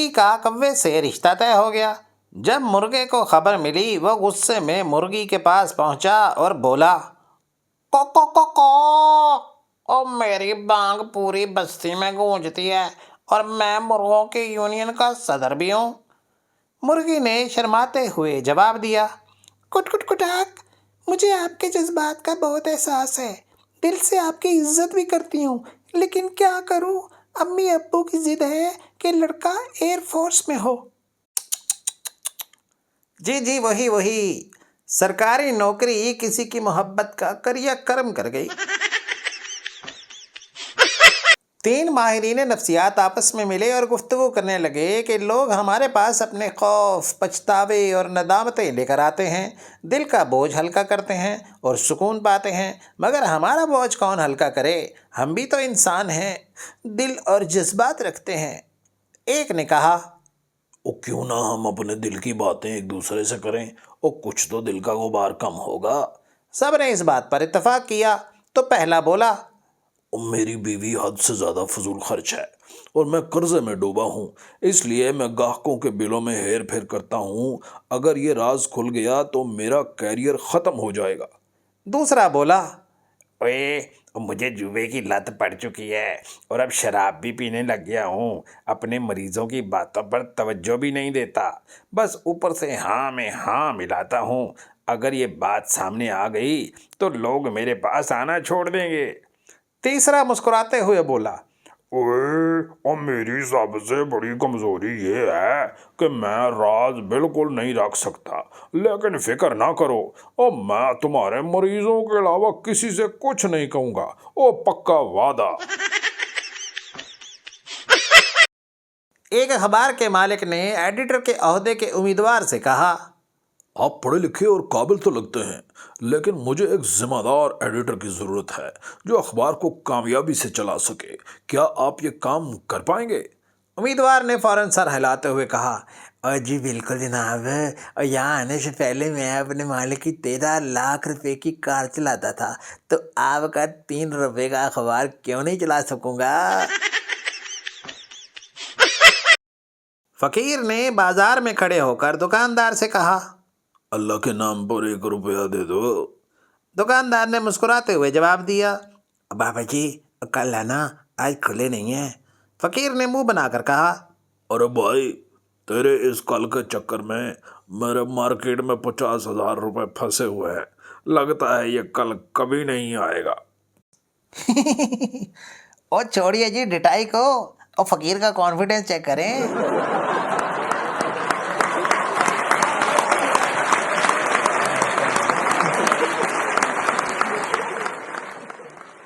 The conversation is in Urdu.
مرغی کا کوے سے رشتہ طے ہو گیا۔ جب مرغے کو خبر ملی وہ غصے میں مرغی کے پاس پہنچا اور بولا، کو کو کو کو او میری بانگ پوری بستی میں گونجتی ہے اور میں مرغوں کی یونین کا صدر بھی ہوں۔ مرغی نے شرماتے ہوئے جواب دیا، کٹ کٹ کٹاک، مجھے آپ کے جذبات کا بہت احساس ہے، دل سے آپ کی عزت بھی کرتی ہوں، لیکن کیا کروں، امی ابو کی ضد ہے کہ لڑکا ایئر فورس میں ہو۔ جی جی وہی سرکاری نوکری کسی کی محبت کا کریا کرم کر گئی۔ 3 ماہرین نفسیات آپس میں ملے اور گفتگو کرنے لگے کہ لوگ ہمارے پاس اپنے خوف، پچھتاوے اور ندامتیں لے کر آتے ہیں، دل کا بوجھ ہلکا کرتے ہیں اور سکون پاتے ہیں، مگر ہمارا بوجھ کون ہلکا کرے، ہم بھی تو انسان ہیں، دل اور جذبات رکھتے ہیں۔ ایک نے کہا، کیوں نہ ہم اپنے دل کی باتیں ایک دوسرے سے کریں اور کچھ تو دل کا غبار کم ہوگا۔ سب نے اس بات پر اتفاق کیا تو پہلا بولا، میری بیوی حد سے زیادہ فضول خرچ ہے اور میں قرضے میں ڈوبا ہوں، اس لیے میں گاہکوں کے بلوں میں ہیر پھیر کرتا ہوں، اگر یہ راز کھل گیا تو میرا کیریئر ختم ہو جائے گا۔ دوسرا بولا، اوے مجھے جوے کی لت پڑ چکی ہے اور اب شراب بھی پینے لگ گیا ہوں، اپنے مریضوں کی باتوں پر توجہ بھی نہیں دیتا، بس اوپر سے ہاں میں ہاں ملاتا ہوں، اگر یہ بات سامنے آ گئی تو لوگ میرے پاس آنا چھوڑ دیں گے۔ تیسرا مسکراتے ہوئے بولا، اور میری سب سے بڑی کمزوری یہ ہے کہ میں راز بالکل نہیں رکھ سکتا، لیکن فکر نہ کرو، اور میں تمہارے مریضوں کے علاوہ کسی سے کچھ نہیں کہوں گا، او پکا وعدہ۔ ایک اخبار کے مالک نے ایڈیٹر کے عہدے کے امیدوار سے کہا، آپ پڑھے لکھے اور قابل تو لگتے ہیں، لیکن مجھے ایک ذمہ دار ایڈیٹر کی ضرورت ہے جو اخبار کو کامیابی سے چلا سکے، کیا آپ یہ کام کر پائیں گے؟ امیدوار نے فوراً سر ہلاتے ہوئے کہا، جی بالکل جناب، اور یہاں آنے سے پہلے میں اپنے مالک کی 13 لاکھ روپے کی کار چلاتا تھا، تو آپ کا 3 روپے کا اخبار کیوں نہیں چلا سکوں گا؟ فقیر نے بازار میں کھڑے ہو کر دکاندار سے کہا، اللہ کے نام پر 1 روپیہ دے دو۔ دکاندار نے مسکراتے ہوئے جواب دیا، بابا جی کل لانا، آج کھلے نہیں ہیں۔ فقیر نے منہ بنا کر کہا، ارے بھائی، تیرے اس کل کے چکر میں میرے مارکیٹ میں 50,000 روپے پھنسے ہوئے ہیں، لگتا ہے یہ کل کبھی نہیں آئے گا۔ اور چھوڑیے جی ڈٹائی کو، اور فقیر کا کانفیڈنس چیک کریں۔